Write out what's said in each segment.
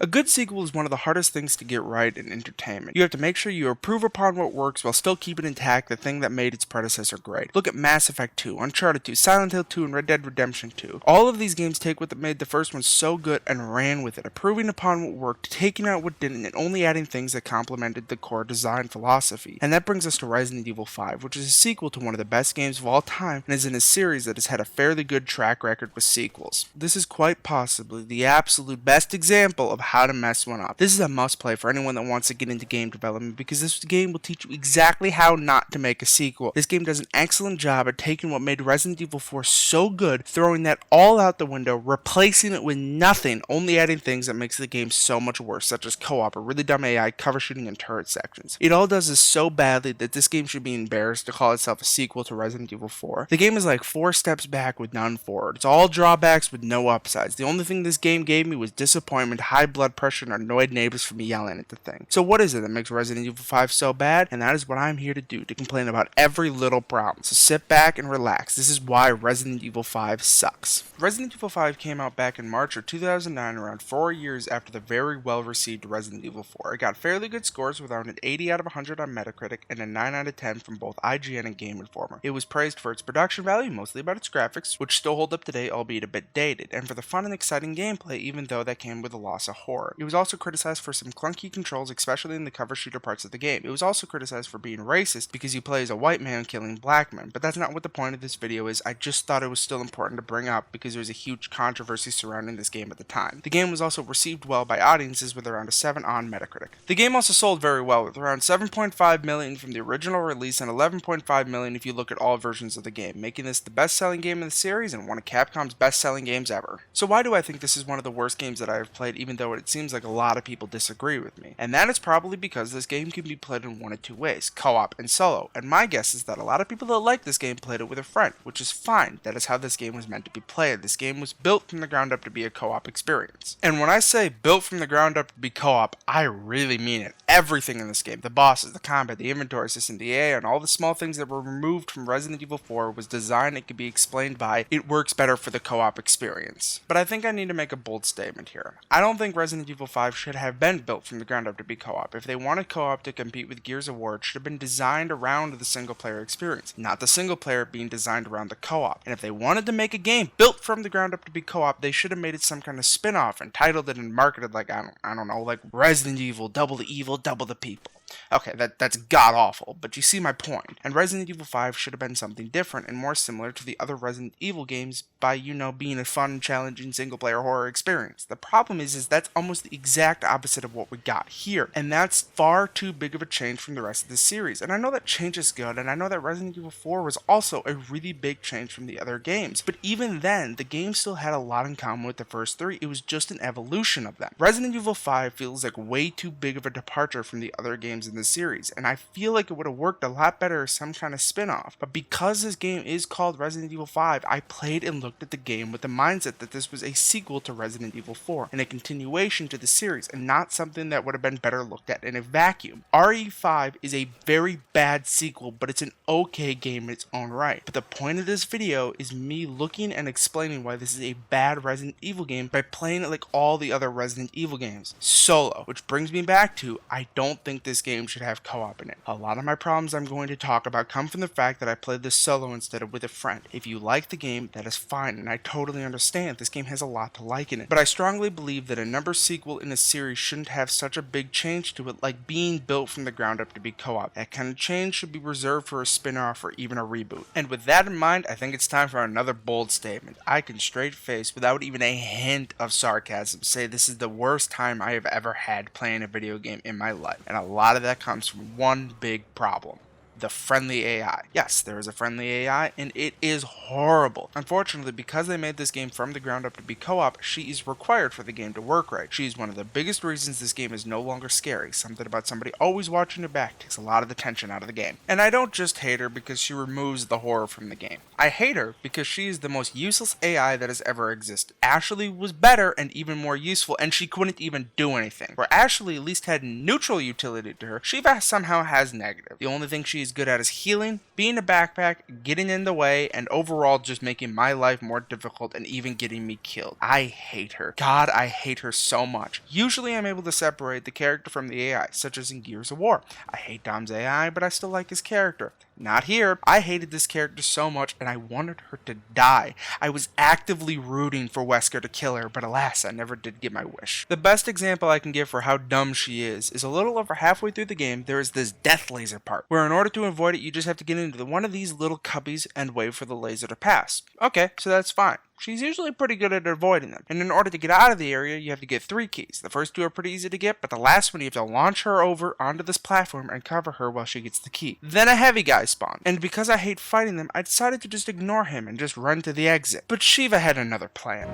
A good sequel is one of the hardest things to get right in entertainment. You have to make sure you improve upon what works while still keeping intact the thing that made its predecessor great. Look at Mass Effect 2, Uncharted 2, Silent Hill 2, and Red Dead Redemption 2. All of these games take what made the first one so good and ran with it, improving upon what worked, taking out what didn't, and only adding things that complemented the core design philosophy. And that brings us to Resident Evil 5, which is a sequel to one of the best games of all time and is in a series that has had a fairly good track record with sequels. This is quite possibly the absolute best example of how to mess one up. This is a must play for anyone that wants to get into game development because this game will teach you exactly how not to make a sequel. This game does an excellent job at taking what made Resident Evil 4 so good, throwing that all out the window, replacing it with nothing, only adding things that makes the game so much worse, such as co-op, a really dumb AI, cover shooting, and turret sections. It all does this so badly that this game should be embarrassed to call itself a sequel to Resident Evil 4. The game is like 4 steps back with none forward. It's all drawbacks with no upsides. The only thing this game gave me was disappointment, high blood pressure, and annoyed neighbors for me yelling at the thing. So what is it that makes Resident Evil 5 so bad? And that is what I'm here to do, to complain about every little problem. So sit back and relax. This is why Resident Evil 5 sucks. Resident Evil 5 came out back in March of 2009, around 4 years after the very well received Resident Evil 4. It got fairly good scores with around an 80 out of 100 on Metacritic and a 9 out of 10 from both IGN and Game Informer. It was praised for its production value, mostly about its graphics, which still hold up today, albeit a bit dated, and for the fun and exciting gameplay, even though that came with a loss of horror. It was also criticized for some clunky controls, especially in the cover shooter parts of the game. It was also criticized for being racist because you play as a white man killing black men, but that's not what the point of this video is. I just thought it was still important to bring up because there was a huge controversy surrounding this game at the time. The game was also received well by audiences with around a 7 on Metacritic. The game also sold very well with around 7.5 million from the original release and 11.5 million if you look at all versions of the game, making this the best-selling game in the series and one of Capcom's best-selling games ever. So why do I think this is one of the worst games that I have played, even though it seems like a lot of people disagree with me? And that is probably because this game can be played in one of two ways, co-op and solo, and my guess is that a lot of people that like this game played it with a friend, which is fine. That is how this game was meant to be played. This game was built from the ground up to be a co-op experience. And when I say built from the ground up to be co-op, I really mean it. Everything in this game, the bosses, the combat, the inventory system, the AI, and all the small things that were removed from Resident Evil 4 was designed and could be explained by it works better for the co-op experience. But I think I need to make a bold statement here. I don't think Resident Evil 5 should have been built from the ground up to be co-op. If they wanted co-op to compete with Gears of War, it should have been designed around the single player experience, not the single player being designed around the co-op. And if they wanted to make a game built from the ground up to be co-op, they should have made it some kind of spin-off and titled it and marketed like, I don't know, like Resident Evil, double the evil, double the people. Okay, that's god-awful, but you see my point. And Resident Evil 5 should have been something different and more similar to the other Resident Evil games by, being a fun, challenging, single-player horror experience. The problem is that's almost the exact opposite of what we got here, and that's far too big of a change from the rest of the series. And I know that change is good, and I know that Resident Evil 4 was also a really big change from the other games, but even then, the game still had a lot in common with the first three. It was just an evolution of them. Resident Evil 5 feels like way too big of a departure from the other games in the series, and I feel like it would have worked a lot better as some kind of spin-off. But because this game is called Resident Evil 5, I played and looked at the game with the mindset that this was a sequel to Resident Evil 4 and a continuation to the series, and not something that would have been better looked at in a vacuum. RE5 is a very bad sequel, but it's an okay game in its own right. But the point of this video is me looking and explaining why this is a bad Resident Evil game by playing it like all the other Resident Evil games, solo, which brings me back to, I don't think this game should have co-op in it. A lot of my problems I'm going to talk about come from the fact that I played this solo instead of with a friend. If you like the game, that is fine, and I totally understand. This game has a lot to like in it. But I strongly believe that a number sequel in a series shouldn't have such a big change to it, like being built from the ground up to be co-op. That kind of change should be reserved for a spin-off or even a reboot. And with that in mind, I think it's time for another bold statement. I can straight face, without even a hint of sarcasm, say this is the worst time I have ever had playing a video game in my life. And a lot of that comes from one big problem. The friendly AI. Yes, there is a friendly AI, and it is horrible. Unfortunately, because they made this game from the ground up to be co-op, she is required for the game to work right. She is one of the biggest reasons this game is no longer scary. Something about somebody always watching your back takes a lot of the tension out of the game. And I don't just hate her because she removes the horror from the game. I hate her because she is the most useless AI that has ever existed. Ashley was better and even more useful, and she couldn't even do anything. Where Ashley at least had neutral utility to her, Shiva somehow has negative. The only thing she is good at is healing, being a backpack, getting in the way, and overall just making my life more difficult and even getting me killed. I hate her. God, I hate her so much. Usually I'm able to separate the character from the AI, such as in Gears of War. I hate Dom's AI, but I still like his character. Not here. I hated this character so much and I wanted her to die. I was actively rooting for Wesker to kill her, but alas, I never did get my wish. The best example I can give for how dumb she is a little over halfway through the game, there is this death laser part, where in order to avoid it, you just have to get into one of these little cubbies and wait for the laser to pass. Okay, so that's fine. She's usually pretty good at avoiding them, and in order to get out of the area, you have to get 3 keys. The first 2 are pretty easy to get, but the last one you have to launch her over onto this platform and cover her while she gets the key. Then a heavy guy spawned, and because I hate fighting them, I decided to just ignore him and just run to the exit. But Shiva had another plan.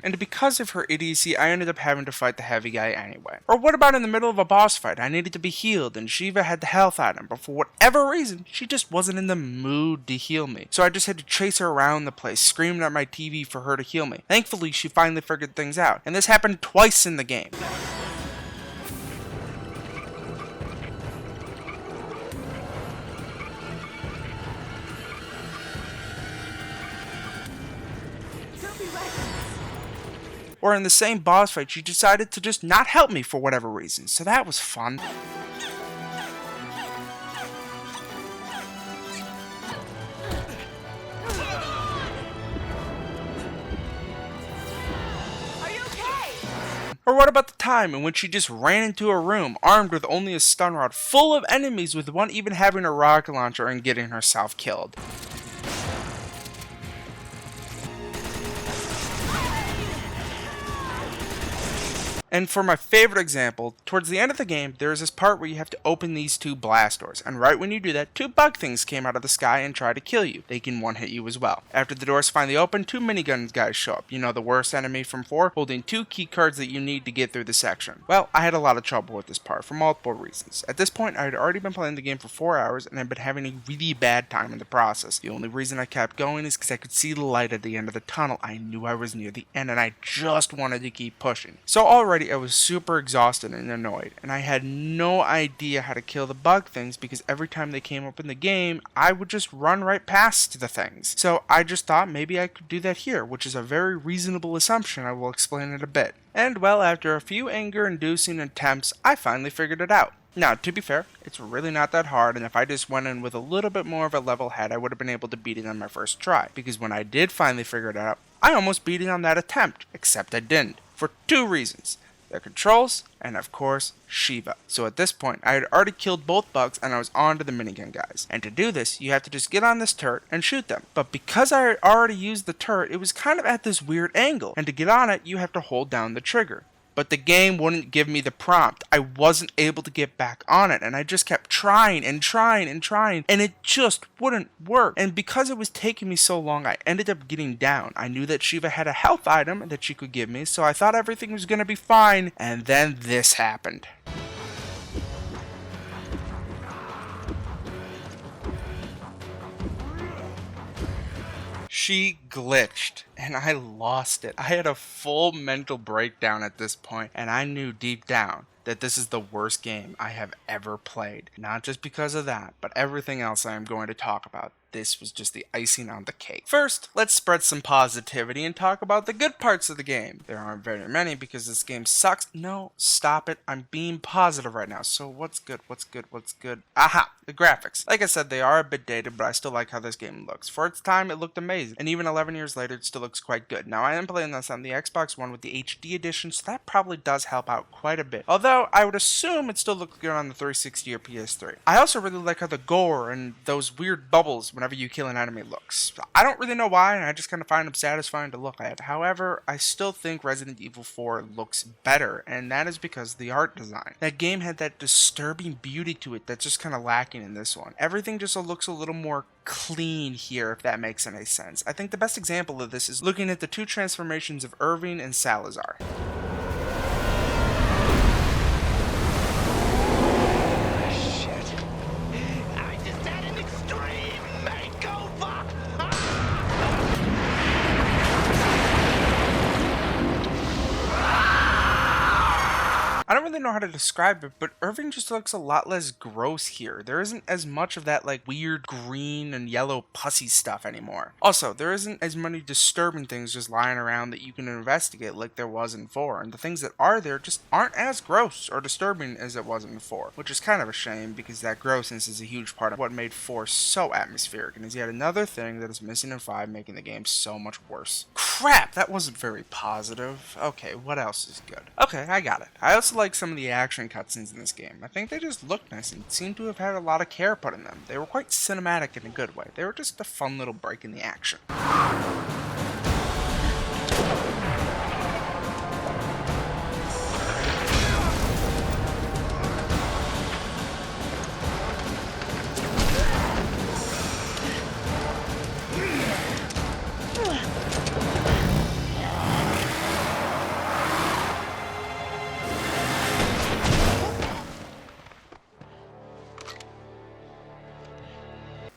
And because of her idiocy, I ended up having to fight the heavy guy anyway. Or what about in the middle of a boss fight? I needed to be healed, and Shiva had the health item, but for whatever reason, she just wasn't in the mood to heal me. So I just had to chase her around the place, screaming at my TV for her to heal me. Thankfully, she finally figured things out, and this happened twice in the game. Or in the same boss fight, she decided to just not help me for whatever reason, so that was fun. Are you okay? Or what about the time in which she just ran into a room armed with only a stun rod full of enemies, with one even having a rocket launcher and getting herself killed? And for my favorite example, towards the end of the game, there is this part where you have to open these 2 blast doors, and right when you do that, 2 bug things came out of the sky and try to kill you. They can one-hit you as well. After the doors finally open, 2 minigun guys show up. You know, the worst enemy from 4, holding 2 key cards that you need to get through the section. Well, I had a lot of trouble with this part for multiple reasons. At this point, I had already been playing the game for 4 hours, and I'd been having a really bad time in the process. The only reason I kept going is because I could see the light at the end of the tunnel. I knew I was near the end, and I just wanted to keep pushing. So already I was super exhausted and annoyed, and I had no idea how to kill the bug things because every time they came up in the game, I would just run right past the things. So I just thought maybe I could do that here, which is a very reasonable assumption. I will explain in a bit. And well, after a few anger-inducing attempts, I finally figured it out. Now, to be fair, it's really not that hard, and if I just went in with a little bit more of a level head, I would have been able to beat it on my first try. Because when I did finally figure it out, I almost beat it on that attempt, except I didn't. For 2 reasons. The controls, and of course, Shiva. So at this point, I had already killed both bugs and I was on to the minigun guys. And to do this, you have to just get on this turret and shoot them. But because I had already used the turret, it was kind of at this weird angle. And to get on it, you have to hold down the trigger. But the game wouldn't give me the prompt. I wasn't able to get back on it, and I just kept trying and trying and trying, and it just wouldn't work. And because it was taking me so long, I ended up getting down. I knew that Shiva had a health item that she could give me, so I thought everything was gonna be fine, and then this happened. She glitched, and I lost it. I had a full mental breakdown at this point, and I knew deep down that this is the worst game I have ever played. Not just because of that, but everything else I am going to talk about. This was just the icing on the cake. First, let's spread some positivity and talk about the good parts of the game. There aren't very many because this game sucks. No, stop it. I'm being positive right now. So what's good? What's good? What's good? Aha! The graphics. Like I said, they are a bit dated, but I still like how this game looks. For its time, it looked amazing. And even 11 years later, it still looks quite good. Now, I am playing this on the Xbox One with the HD edition, so that probably does help out quite a bit. Although, I would assume it still looks good on the 360 or PS3. I also really like how the gore and those weird bubbles whenever you kill an enemy looks. I don't really know why, and I just kind of find them satisfying to look at. However, I still think Resident Evil 4 looks better, and that is because of the art design. That game had that disturbing beauty to it that's just kind of lacking in this one. Everything just looks a little more clean here, if that makes any sense. I think the best example of this is looking at the 2 transformations of Irving and Salazar. I don't really know how to describe it, but Irving just looks a lot less gross here. There isn't as much of that like weird green and yellow pussy stuff anymore. Also, there isn't as many disturbing things just lying around that you can investigate like there was in 4, and the things that are there just aren't as gross or disturbing as it was in 4, which is kind of a shame because that grossness is a huge part of what made 4 so atmospheric, and is yet another thing that is missing in 5, making the game so much worse. Crap, that wasn't very positive. Okay, what else is good? Okay, I got it. I also like some of the action cutscenes in this game. I think they just look nice and seem to have had a lot of care put in them. They were quite cinematic in a good way. They were just a fun little break in the action.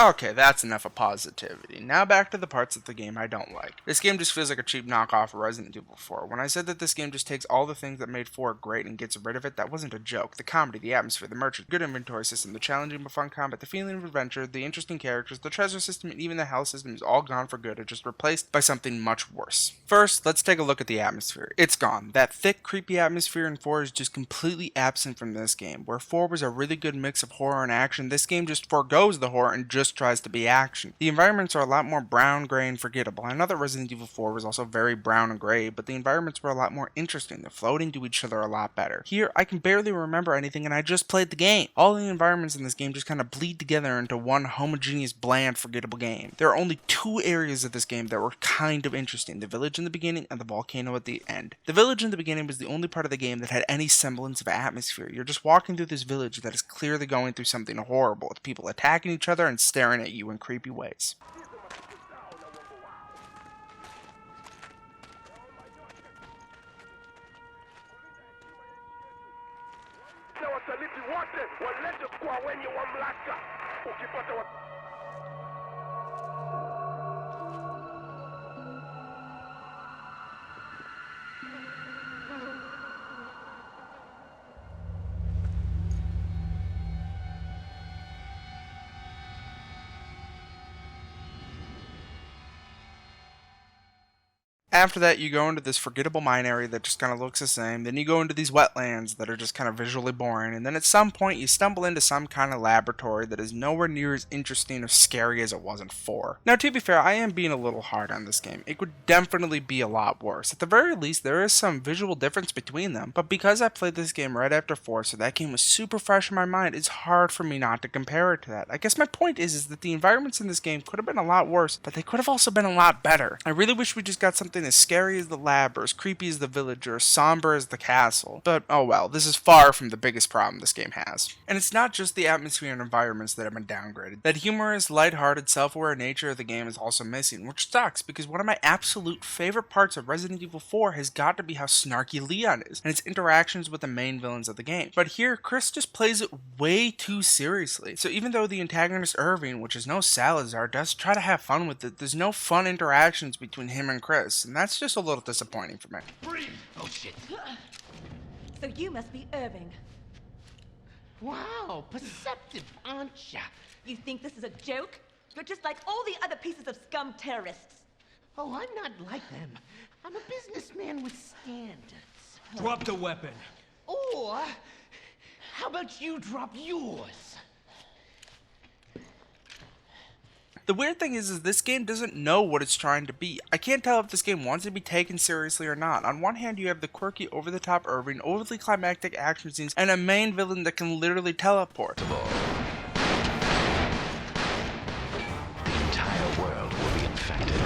Okay, that's enough of positivity. Now back to the parts of the game I don't like. This game just feels like a cheap knockoff of Resident Evil 4. When I said that this game just takes all the things that made 4 great and gets rid of it, that wasn't a joke. The comedy, the atmosphere, the merchant, good inventory system, the challenging but fun combat, the feeling of adventure, the interesting characters, the treasure system, and even the health system is all gone for good and just replaced by something much worse. First, let's take a look at the atmosphere. It's gone. That thick, creepy atmosphere in 4 is just completely absent from this game. Where 4 was a really good mix of horror and action, this game just forgoes the horror and just tries to be action. The environments are a lot more brown, gray, and forgettable. I know that Resident Evil 4 was also very brown and gray, but the environments were a lot more interesting. They flowed into each other a lot better. Here, I can barely remember anything and I just played the game. All the environments in this game just kind of bleed together into one homogeneous, bland, forgettable game. There are only 2 areas of this game that were kind of interesting. The village in the beginning and the volcano at the end. The village in the beginning was the only part of the game that had any semblance of atmosphere. You're just walking through this village that is clearly going through something horrible, with people attacking each other and staring at you in creepy ways. After that, you go into this forgettable mine area that just kind of looks the same. Then you go into these wetlands that are just kind of visually boring. And then at some point, you stumble into some kind of laboratory that is nowhere near as interesting or scary as it was in 4. Now, to be fair, I am being a little hard on this game. It could definitely be a lot worse. At the very least, there is some visual difference between them. But because I played this game right after 4, so that game was super fresh in my mind, it's hard for me not to compare it to that. I guess my point is that the environments in this game could have been a lot worse, but they could have also been a lot better. I really wish we just got something as scary as the lab, or as creepy as the village, or as somber as the castle. But oh well, this is far from the biggest problem this game has. And it's not just the atmosphere and environments that have been downgraded. That humorous, lighthearted, self-aware nature of the game is also missing, which sucks because one of my absolute favorite parts of Resident Evil 4 has got to be how snarky Leon is, and its interactions with the main villains of the game. But here, Chris just plays it way too seriously. So even though the antagonist Irving, which is no Salazar, does try to have fun with it, there's no fun interactions between him and Chris, and that's just a little disappointing for me. Oh shit. So you must be Irving. Wow, perceptive, aren't ya? You think this is a joke? You're just like all the other pieces of scum terrorists. Oh, I'm not like them. I'm a businessman with standards. Drop the weapon. Or, how about you drop yours? The weird thing is this game doesn't know what it's trying to be. I can't tell if this game wants to be taken seriously or not. On one hand, you have the quirky, over-the-top Irving, overly climactic action scenes, and a main villain that can literally teleport. The entire world will be infected.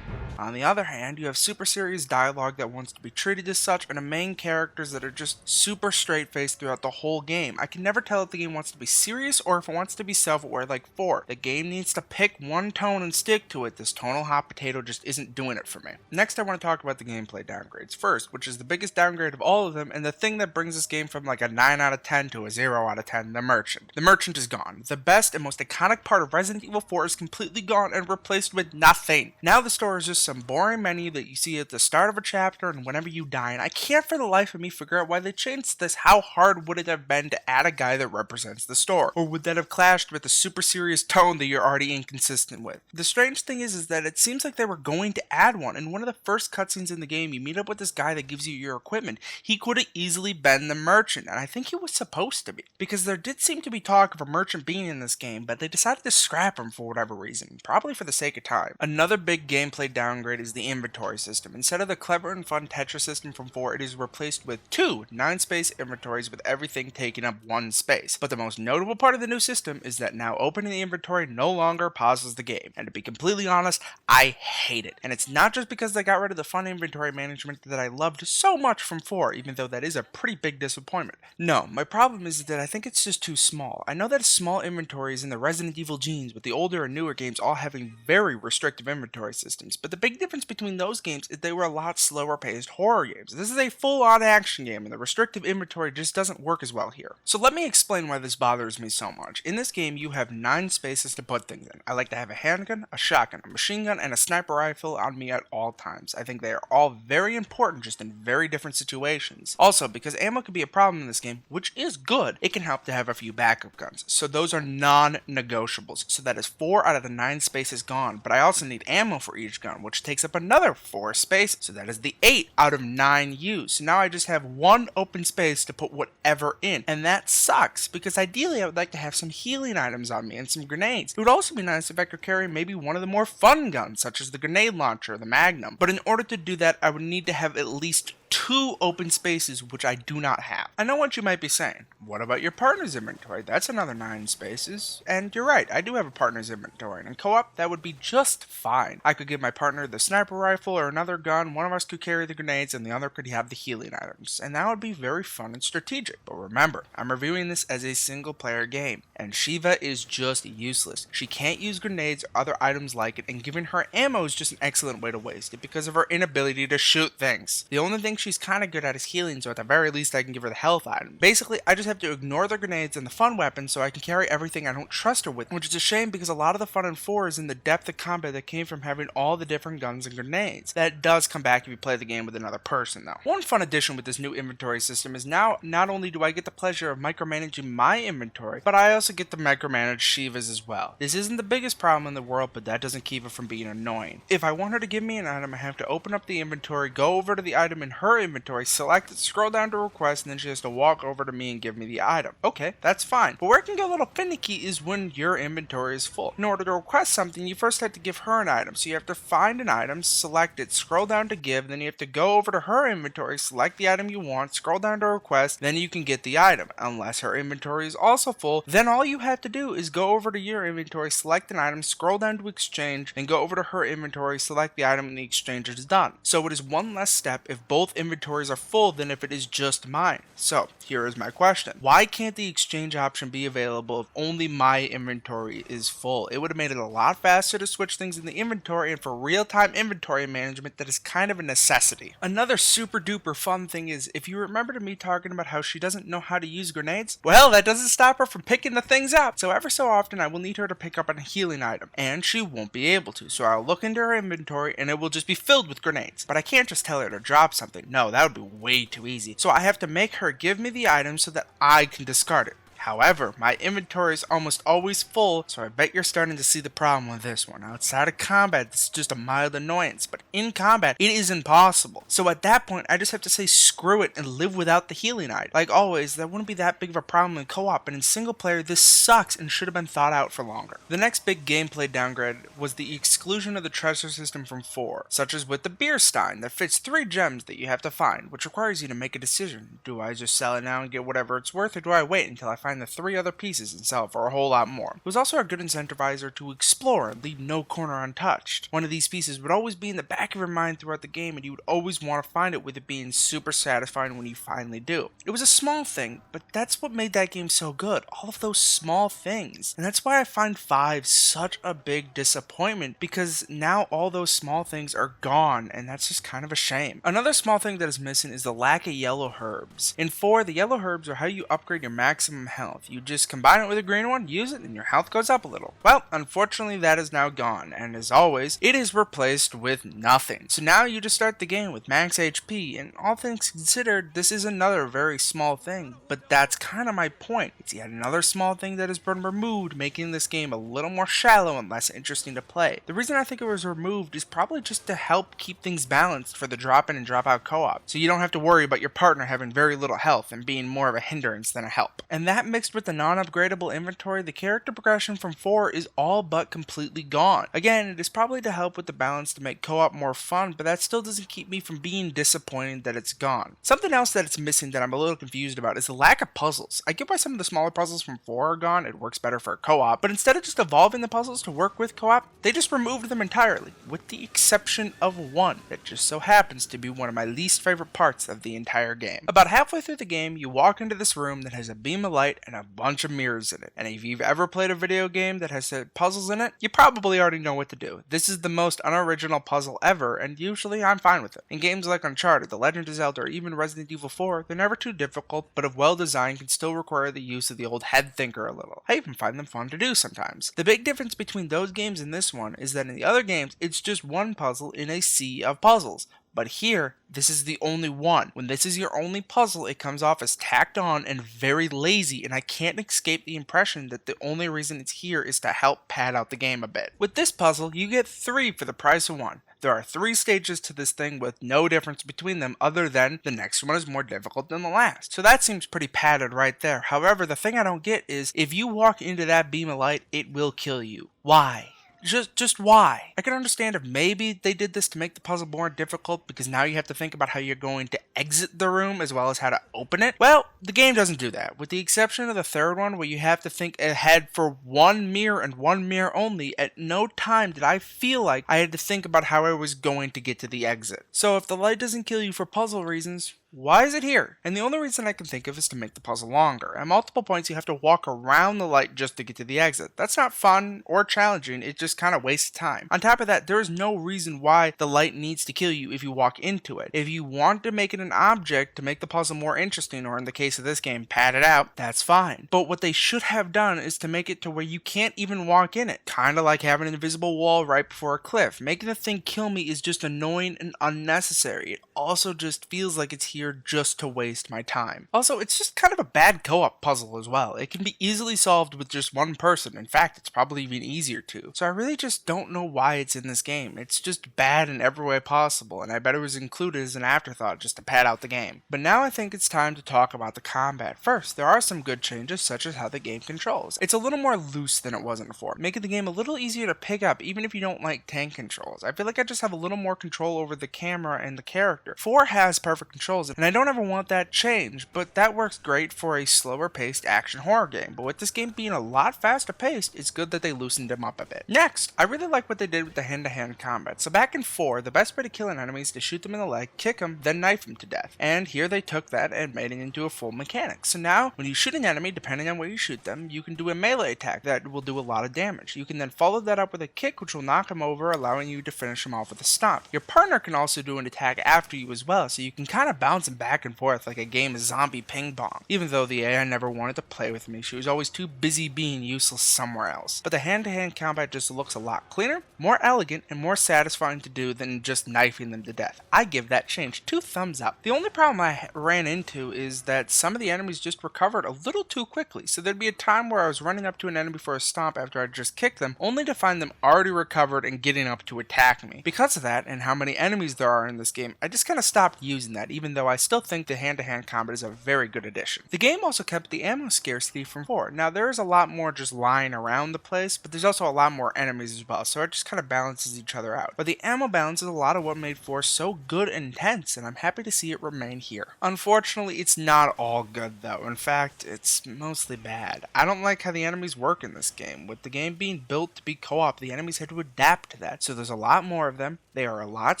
On the other hand, you have super serious dialogue that wants to be treated as such, and main characters that are just super straight-faced throughout the whole game. I can never tell if the game wants to be serious or if it wants to be self-aware like 4. The game needs to pick one tone and stick to it. This tonal hot potato just isn't doing it for me. Next, I want to talk about the gameplay downgrades first, which is the biggest downgrade of all of them, and the thing that brings this game from like a 9 out of 10 to a 0 out of 10, the merchant. The merchant is gone. The best and most iconic part of Resident Evil 4 is completely gone and replaced with nothing. Now the store is just some some boring menu that you see at the start of a chapter and whenever you die, and I can't for the life of me figure out why they changed this. How hard would it have been to add a guy that represents the store? Or would that have clashed with the super serious tone that you're already inconsistent with? The strange thing is that it seems like they were going to add one. In one of the first cutscenes in the game, you meet up with this guy that gives you your equipment. He could have easily been the merchant, and I think he was supposed to be, because there did seem to be talk of a merchant being in this game, but they decided to scrap him for whatever reason, probably for the sake of time. Another big gameplay downgrade is the inventory system. Instead of the clever and fun Tetris system from 4, it is replaced with 2 9-space inventories with everything taking up 1 space. But the most notable part of the new system is that now opening the inventory no longer pauses the game, and to be completely honest, I hate it. And it's not just because they got rid of the fun inventory management that I loved so much from 4, even though that is a pretty big disappointment. No, my problem is that I think it's just too small. I know that a small inventory is in the Resident Evil genes, with the older and newer games all having very restrictive inventory systems, but the big difference between those games is they were a lot slower paced horror games. This is a full-on action game, and the restrictive inventory just doesn't work as well here. So let me explain why this bothers me so much. In this game, you have 9 spaces to put things in. I like to have a handgun, a shotgun, a machine gun, and a sniper rifle on me at all times. I think they are all very important, just in very different situations. Also, because ammo can be a problem in this game, which is good, it can help to have a few backup guns. So those are non-negotiables. So that is 4 out of the 9 spaces gone, but I also need ammo for each gun, which takes up another 4 space, so that is the 8 out of 9 used. So now I just have 1 open space to put whatever in, and that sucks, because ideally I would like to have some healing items on me and some grenades. It would also be nice if I could carry maybe one of the more fun guns, such as the grenade launcher or the Magnum, but in order to do that I would need to have at least 2 open spaces, which I do not have. I know what you might be saying. What about your partner's inventory? That's another 9 spaces. And you're right, I do have a partner's inventory, and in co-op, that would be just fine. I could give my partner the sniper rifle or another gun, one of us could carry the grenades, and the other could have the healing items, and that would be very fun and strategic. But remember, I'm reviewing this as a single player game, and Shiva is just useless. She can't use grenades or other items like it, and giving her ammo is just an excellent way to waste it because of her inability to shoot things. The only thing she's kind of good at is healing, so at the very least I can give her the health item. Basically, I just have to ignore the grenades and the fun weapons so I can carry everything I don't trust her with, which is a shame because a lot of the fun in 4 is in the depth of combat that came from having all the different guns and grenades. That does come back if you play the game with another person though. One fun addition with this new inventory system is now not only do I get the pleasure of micromanaging my inventory, but I also get to micromanage Shiva's as well. This isn't the biggest problem in the world, but that doesn't keep it from being annoying. If I want her to give me an item, I have to open up the inventory, go over to the item in her inventory, select it, scroll down to request, and then she has to walk over to me and give me the item. Okay, that's fine. But where it can get a little finicky is when your inventory is full. In order to request something, you first have to give her an item. So you have to find an item, select it, scroll down to give, then you have to go over to her inventory, select the item you want, scroll down to request, then you can get the item. Unless her inventory is also full, then all you have to do is go over to your inventory, select an item, scroll down to exchange, and go over to her inventory, select the item, and the exchange is done. So it is one less step if both inventories are full than if it is just mine. So here is my question. Why can't the exchange option be available if only my inventory is full? It would have made it a lot faster to switch things in the inventory, and for real-time inventory management that is kind of a necessity. Another super duper fun thing is, if you remember me talking about how she doesn't know how to use grenades, well, that doesn't stop her from picking the things up. So ever so often I will need her to pick up a healing item, and she won't be able to. So I'll look into her inventory and it will just be filled with grenades. But I can't just tell her to drop something. No, that would be way too easy. So I have to make her give me the item so that I can discard it. However, my inventory is almost always full, so I bet you're starting to see the problem with this one. Outside of combat, this is just a mild annoyance, but in combat, it is impossible. So at that point, I just have to say screw it and live without the healing item. Like always, that wouldn't be that big of a problem in co-op, but in single player, this sucks and should have been thought out for longer. The next big gameplay downgrade was the exclusion of the treasure system from 4, such as with the beer stein that fits 3 gems that you have to find, which requires you to make a decision. Do I just sell it now and get whatever it's worth, or do I wait until I find the 3 other pieces and sell it for a whole lot more? It was also a good incentivizer to explore and leave no corner untouched. One of these pieces would always be in the back of your mind throughout the game, and you would always want to find it, with it being super satisfying when you finally do. It was a small thing, but that's what made that game so good. All of those small things. And that's why I find 5 such a big disappointment, because now all those small things are gone, and that's just kind of a shame. Another small thing that is missing is the lack of yellow herbs. In 4, the yellow herbs are how you upgrade your maximum health health. You just combine it with a green one, use it, and your health goes up a little. Well, unfortunately that is now gone, and as always, it is replaced with nothing. So now you just start the game with max HP, and all things considered, this is another very small thing, but that's kind of my point. It's yet another small thing that has been removed, making this game a little more shallow and less interesting to play. The reason I think it was removed is probably just to help keep things balanced for the drop-in and drop-out co-op, so you don't have to worry about your partner having very little health and being more of a hindrance than a help. And that mixed with the non-upgradable inventory, the character progression from 4 is all but completely gone. Again, it is probably to help with the balance to make co-op more fun, but that still doesn't keep me from being disappointed that it's gone. Something else that it's missing that I'm a little confused about is the lack of puzzles. I get why some of the smaller puzzles from 4 are gone, it works better for a co-op, but instead of just evolving the puzzles to work with co-op, they just removed them entirely, with the exception of one that just so happens to be one of my least favorite parts of the entire game. About halfway through the game, you walk into this room that has a beam of light and a bunch of mirrors in it, and if you've ever played a video game that has puzzles in it, you probably already know what to do. This is the most unoriginal puzzle ever, and usually I'm fine with it. In games like Uncharted, The Legend of Zelda, or even Resident Evil 4, they're never too difficult, but if well designed can still require the use of the old head thinker a little. I even find them fun to do sometimes. The big difference between those games and this one is that in the other games, it's just one puzzle in a sea of puzzles. But here, this is the only one. When this is your only puzzle, it comes off as tacked on and very lazy, and I can't escape the impression that the only reason it's here is to help pad out the game a bit. With this puzzle, you get 3 for the price of 1. There are 3 stages to this thing with no difference between them other than the next one is more difficult than the last. So that seems pretty padded right there. However, the thing I don't get is if you walk into that beam of light, it will kill you. Why? Just why? I can understand if maybe they did this to make the puzzle more difficult because now you have to think about how you're going to exit the room as well as how to open it. Well, the game doesn't do that, with the exception of the third one where you have to think ahead for one mirror and one mirror only. At no time did I feel like I had to think about how I was going to get to the exit. So if the light doesn't kill you for puzzle reasons, why is it here? And the only reason I can think of is to make the puzzle longer. At multiple points you have to walk around the light just to get to the exit. That's not fun or challenging, it just kind of wastes time. On top of that, there is no reason why the light needs to kill you if you walk into it. If you want to make it an object to make the puzzle more interesting, or in the case of this game, pad it out, that's fine. But what they should have done is to make it to where you can't even walk in it. Kinda like having an invisible wall right before a cliff. Making the thing kill me is just annoying and unnecessary. It also just feels like it's here just to waste my time. Also, it's just kind of a bad co-op puzzle as well. It can be easily solved with just one person. In fact, it's probably even easier to. So I really just don't know why it's in this game. It's just bad in every way possible, and I bet it was included as an afterthought just to pad out the game. But now I think it's time to talk about the combat. First, there are some good changes, such as how the game controls. It's a little more loose than it was in 4, making the game a little easier to pick up even if you don't like tank controls. I feel like I just have a little more control over the camera and the character. 4 has perfect controls, and I don't ever want that changed, but that works great for a slower paced action horror game. But with this game being a lot faster paced, it's good that they loosened them up a bit. Next, I really like what they did with the hand-to-hand combat. So back in 4, the best way to kill an enemy is to shoot them in the leg, kick them, then knife them to death. And here they took that and made it into a full mechanic. So now, when you shoot an enemy, depending on where you shoot them, you can do a melee attack that will do a lot of damage. You can then follow that up with a kick, which will knock him over, allowing you to finish him off with a stomp. Your partner can also do an attack after you as well, so you can kind of bounce them back and forth like a game of zombie ping pong. Even though the AI never wanted to play with me, she was always too busy being useless somewhere else. But the hand-to-hand combat just looks a lot cleaner, more elegant, and more satisfying to do than just knifing them to death. I give that change 2 thumbs up. The only problem I ran into is that some of the enemies just recovered a little too quickly, so there'd be a time where I was running up to an enemy for a stomp after I just kicked them, only to find them already recovered and getting up to attack me. Because of that, and how many enemies there are in this game, I just kind of stopped using that, even though I still think the hand-to-hand combat is a very good addition. The game also kept the ammo scarcity from 4. Now there is a lot more just lying around the place, but there's also a lot more enemies as well, so it just kind of balances each other out. But the ammo balance is a lot of what made 4 so good and intense, and I'm happy to see it remain here. Unfortunately, it's not all good though. In fact, it's mostly bad. I don't like how the enemies work in this game. With the game being built to be co-op, the enemies had to adapt to that, so there's a lot more of them, they are a lot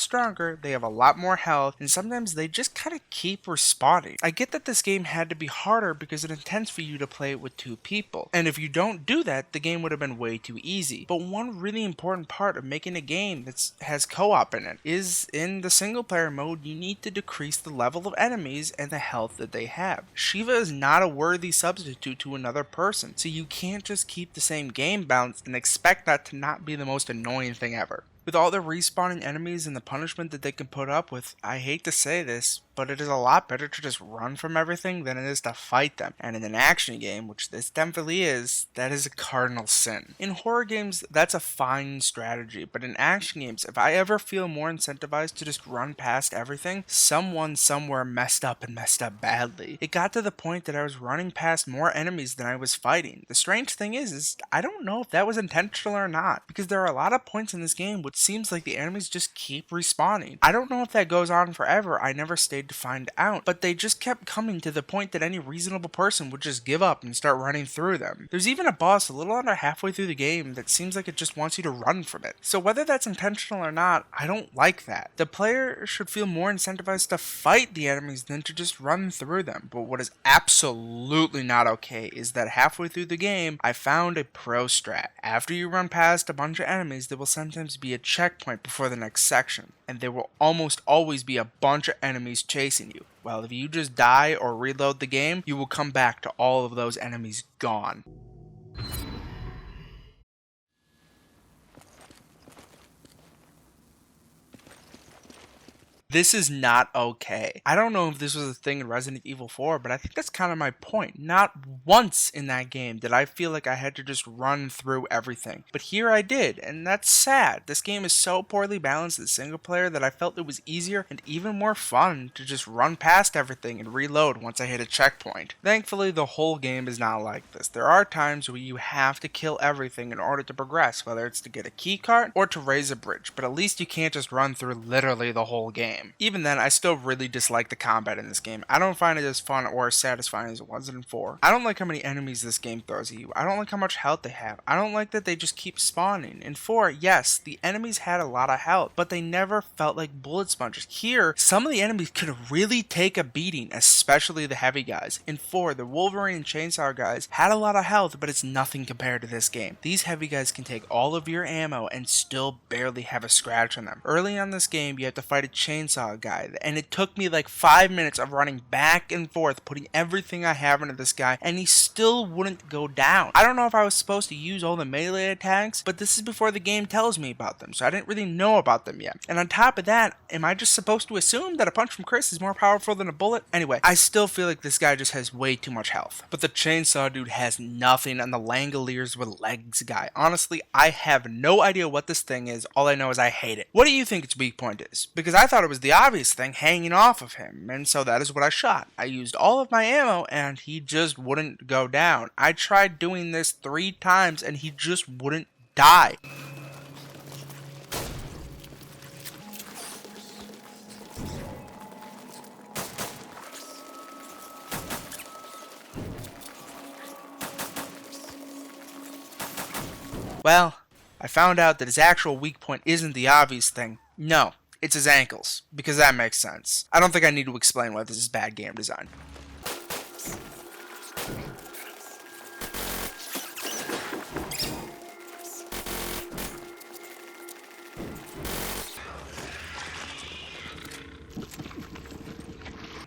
stronger, they have a lot more health, and sometimes they just kind gonna keep respawning. I get that this game had to be harder because it intends for you to play it with 2 people, and if you don't do that, the game would have been way too easy. But one really important part of making a game that has co-op in it is in the single player mode, you need to decrease the level of enemies and the health that they have. Shiva is not a worthy substitute to another person, so you can't just keep the same game balance and expect that to not be the most annoying thing ever. With all the respawning enemies and the punishment that they can put up with, I hate to say this, but it is a lot better to just run from everything than it is to fight them. And in an action game, which this definitely is, that is a cardinal sin. In horror games, that's a fine strategy, but in action games, if I ever feel more incentivized to just run past everything, someone somewhere messed up and messed up badly. It got to the point that I was running past more enemies than I was fighting. The strange thing is I don't know if that was intentional or not, because there are a lot of points in this game which seems like the enemies just keep respawning. I don't know if that goes on forever, I never stayed to find out, but they just kept coming to the point that any reasonable person would just give up and start running through them. There's even a boss a little under halfway through the game that seems like it just wants you to run from it. So whether that's intentional or not, I don't like that. The player should feel more incentivized to fight the enemies than to just run through them. But what is absolutely not okay is that halfway through the game, I found a pro strat. After you run past a bunch of enemies, there will sometimes be a checkpoint before the next section, and there will almost always be a bunch of enemies chasing you. Well, if you just die or reload the game, you will come back to all of those enemies gone. This is not okay. I don't know if this was a thing in Resident Evil 4, but I think that's kind of my point. Not once in that game did I feel like I had to just run through everything. But here I did, and that's sad. This game is so poorly balanced in single player that I felt it was easier and even more fun to just run past everything and reload once I hit a checkpoint. Thankfully, the whole game is not like this. There are times where you have to kill everything in order to progress, whether it's to get a keycard or to raise a bridge, but at least you can't just run through literally the whole game. Even then, I still really dislike the combat in this game. I don't find it as fun or as satisfying as it was in 4. I don't like how many enemies this game throws at you. I don't like how much health they have. I don't like that they just keep spawning. In 4, yes, the enemies had a lot of health, but they never felt like bullet sponges. Here, some of the enemies could really take a beating, especially the heavy guys. In 4, the Wolverine and Chainsaw guys had a lot of health, but it's nothing compared to this game. These heavy guys can take all of your ammo and still barely have a scratch on them. Early on this game, you have to fight a chainsaw guy, and it took me like 5 minutes of running back and forth, putting everything I have into this guy, and he still wouldn't go down. I don't know if I was supposed to use all the melee attacks, but this is before the game tells me about them, so I didn't really know about them yet. And on top of that, am I just supposed to assume that a punch from Chris is more powerful than a bullet? Anyway, I still feel like this guy just has way too much health. But the chainsaw dude has nothing, and the Langoliers with legs guy. Honestly, I have no idea what this thing is. All I know is I hate it. What do you think its weak point is? Because I thought it was the obvious thing hanging off of him, and so that is what I shot. I used all of my ammo, and he just wouldn't go down. I tried doing this 3 times, and he just wouldn't die. Well, I found out that his actual weak point isn't the obvious thing. No, it's his ankles, because that makes sense. I don't think I need to explain why this is bad game design.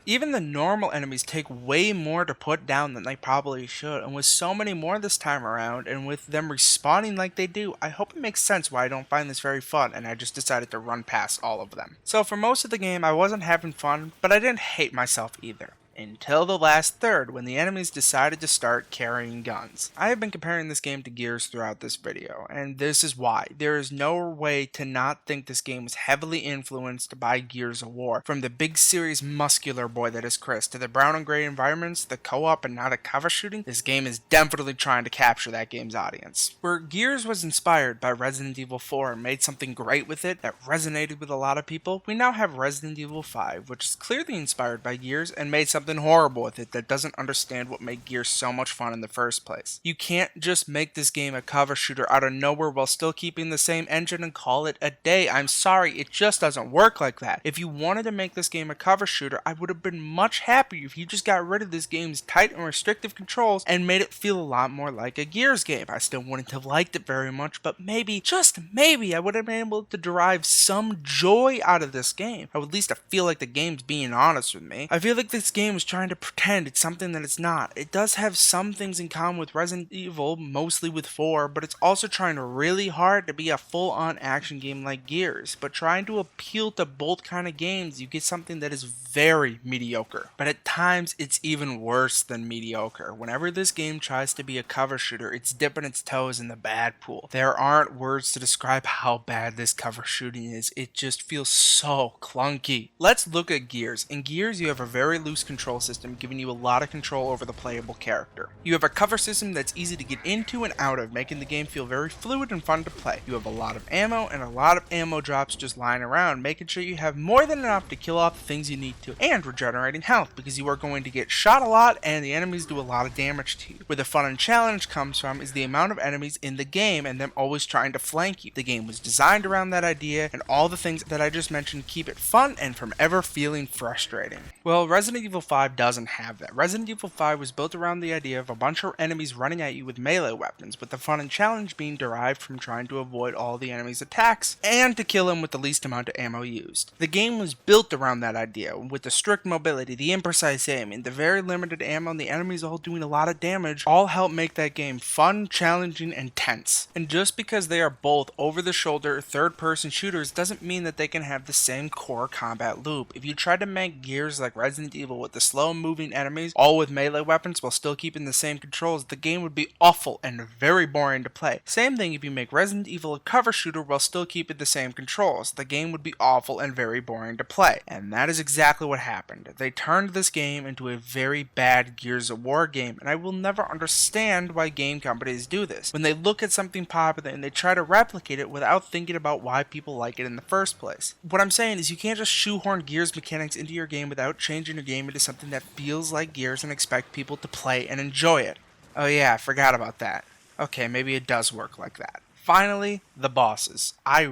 Even the normal enemies take way more to put down than they probably should, and with so many more this time around, and with them respawning like they do, I hope it makes sense why I don't find this very fun, and I just decided to run past all of them. So for most of the game, I wasn't having fun, but I didn't hate myself either. Until the last third, when the enemies decided to start carrying guns. I have been comparing this game to Gears throughout this video, and this is why. There is no way to not think this game was heavily influenced by Gears of War. From the big serious muscular boy that is Chris, to the brown and gray environments, the co-op and not a cover shooting, this game is definitely trying to capture that game's audience. Where Gears was inspired by Resident Evil 4 and made something great with it that resonated with a lot of people, we now have Resident Evil 5, which is clearly inspired by Gears and made something something horrible with it that doesn't understand what made Gears so much fun in the first place. You can't just make this game a cover shooter out of nowhere while still keeping the same engine and call it a day. I'm sorry, it just doesn't work like that. If you wanted to make this game a cover shooter, I would have been much happier if you just got rid of this game's tight and restrictive controls and made it feel a lot more like a Gears game. I still wouldn't have liked it very much, but maybe, just maybe, I would have been able to derive some joy out of this game. Or at least I feel like the game's being honest with me. I feel like this game is trying to pretend it's something that it's not. It does have some things in common with Resident Evil, mostly with 4, but it's also trying really hard to be a full-on action game like Gears. But trying to appeal to both kind of games, you get something that is very mediocre. But at times, it's even worse than mediocre. Whenever this game tries to be a cover shooter, it's dipping its toes in the bad pool. There aren't words to describe how bad this cover shooting is. It just feels so clunky. Let's look at Gears. In Gears, you have a very loose control system, giving you a lot of control over the playable character. You have a cover system that's easy to get into and out of, making the game feel very fluid and fun to play. You have a lot of ammo and a lot of ammo drops just lying around, making sure you have more than enough to kill off the things you need to, and regenerating health, because you are going to get shot a lot and the enemies do a lot of damage to you. Where the fun and challenge comes from is the amount of enemies in the game and them always trying to flank you. The game was designed around that idea, and all the things that I just mentioned keep it fun and from ever feeling frustrating. Well, Resident Evil 5 doesn't have that. Resident Evil 5 was built around the idea of a bunch of enemies running at you with melee weapons, with the fun and challenge being derived from trying to avoid all the enemy's attacks and to kill them with the least amount of ammo used. The game was built around that idea, with the strict mobility, the imprecise aiming, the very limited ammo, and the enemies all doing a lot of damage, all help make that game fun, challenging, and tense. And just because they are both over-the-shoulder, third-person shooters doesn't mean that they can have the same core combat loop. If you tried to make Gears like Resident Evil with the slow-moving enemies, all with melee weapons while still keeping the same controls, the game would be awful and very boring to play. Same thing if you make Resident Evil a cover shooter while still keeping the same controls. The game would be awful and very boring to play. And that is exactly what happened. They turned this game into a very bad Gears of War game, and I will never understand why game companies do this. When they look at something popular and they try to replicate it without thinking about why people like it in the first place. What I'm saying is you can't just shoehorn Gears mechanics into your game without changing your game into something that feels like Gears and expect people to play and enjoy it. Oh yeah, I forgot about that. Okay, maybe it does work like that. Finally, the bosses. I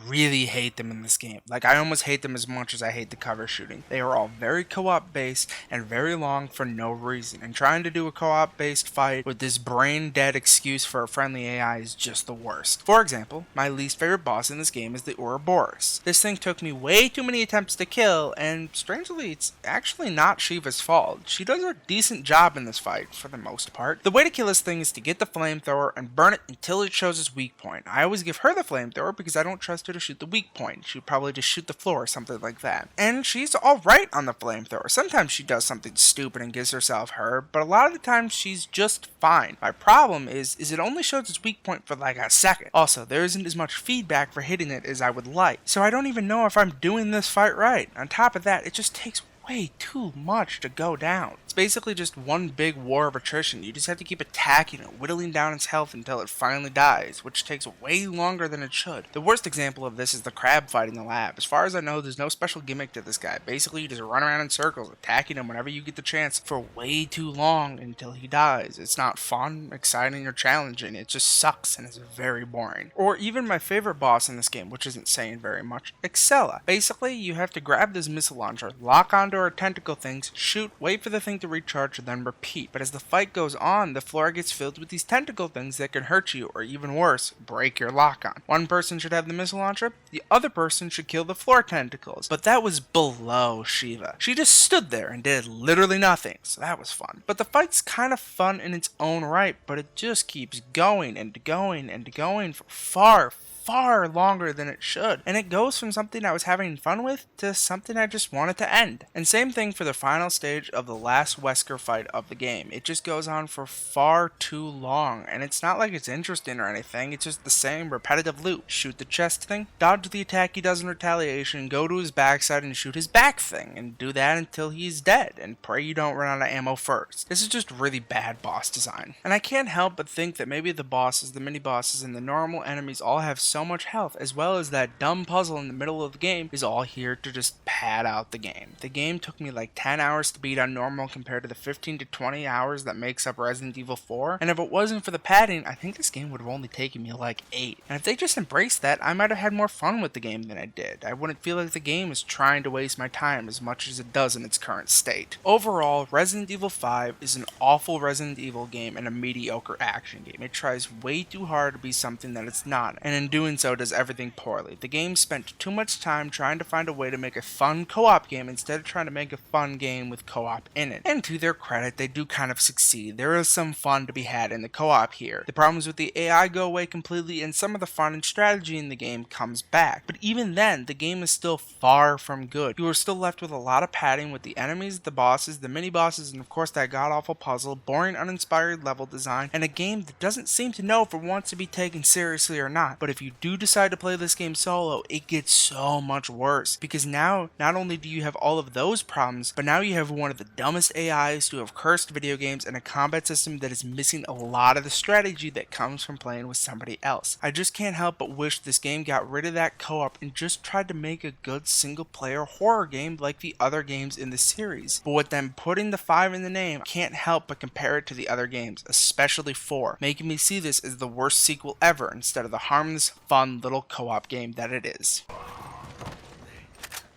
really hate them in this game. Like, I almost hate them as much as I hate the cover shooting. They are all very co-op based and very long for no reason, and trying to do a co-op based fight with this brain dead excuse for a friendly AI is just the worst. For example, my least favorite boss in this game is the Ouroboros. This thing took me way too many attempts to kill, and strangely it's actually not Shiva's fault. She does a decent job in this fight for the most part. The way to kill this thing is to get the flamethrower and burn it until it shows its weak point. I always give her the flamethrower because I don't trust her to shoot the weak point. She would probably just shoot the floor or something like that. And she's alright on the flamethrower. Sometimes she does something stupid and gives herself hurt, but a lot of the time she's just fine. My problem is it only shows its weak point for like a second. Also, there isn't as much feedback for hitting it as I would like, so I don't even know if I'm doing this fight right. On top of that, it just takes way too much to go down. It's basically just one big war of attrition. You just have to keep attacking it, whittling down its health until it finally dies, which takes way longer than it should. The worst example of this is the crab fight in the lab. As far as I know, there's no special gimmick to this guy. Basically, you just run around in circles, attacking him whenever you get the chance for way too long until he dies. It's not fun, exciting, or challenging. It just sucks and is very boring. Or even my favorite boss in this game, which isn't saying very much, Excella. Basically, you have to grab this missile launcher, lock onto her tentacle things, shoot, wait for the thing to recharge, and then repeat. But as the fight goes on, the floor gets filled with these tentacle things that can hurt you, or even worse, break your lock on. One person should have the missile launcher, the other person should kill the floor tentacles. But that was below Shiva. She just stood there and did literally nothing, so that was fun. But the fight's kind of fun in its own right, but it just keeps going and going and going for far longer than it should, and it goes from something I was having fun with to something I just wanted to end. And same thing for the final stage of the last Wesker fight of the game. It just goes on for far too long, and it's not like it's interesting or anything, it's just the same repetitive loop. Shoot the chest thing, dodge the attack he does in retaliation, go to his backside and shoot his back thing, and do that until he's dead, and pray you don't run out of ammo first. This is just really bad boss design. And I can't help but think that maybe the bosses, the mini bosses, and the normal enemies all have so much health, as well as that dumb puzzle in the middle of the game is all here to just pad out the game. The game took me like 10 hours to beat on normal compared to the 15 to 20 hours that makes up Resident Evil 4, and if it wasn't for the padding, I think this game would have only taken me like 8. And if they just embraced that, I might have had more fun with the game than I did. I wouldn't feel like the game is trying to waste my time as much as it does in its current state. Overall, Resident Evil 5 is an awful Resident Evil game and a mediocre action game. It tries way too hard to be something that it's not, and in doing so does everything poorly. The game spent too much time trying to find a way to make a fun co-op game instead of trying to make a fun game with co-op in it. And to their credit, they do kind of succeed. There is some fun to be had in the co-op here. The problems with the AI go away completely, and some of the fun and strategy in the game comes back. But even then, the game is still far from good. You are still left with a lot of padding with the enemies, the bosses, the mini-bosses, and of course that god-awful puzzle, boring uninspired level design, and a game that doesn't seem to know if it wants to be taken seriously or not. But if you do decide to play this game solo, it gets so much worse, because now not only do you have all of those problems, but now you have one of the dumbest AIs to have cursed video games and a combat system that is missing a lot of the strategy that comes from playing with somebody else. I just can't help but wish this game got rid of that co-op and just tried to make a good single player horror game like the other games in the series. But with them putting the 5 in the name, I can't help but compare it to the other games, especially 4, making me see this as the worst sequel ever instead of the harmless, fun little co-op game that it is.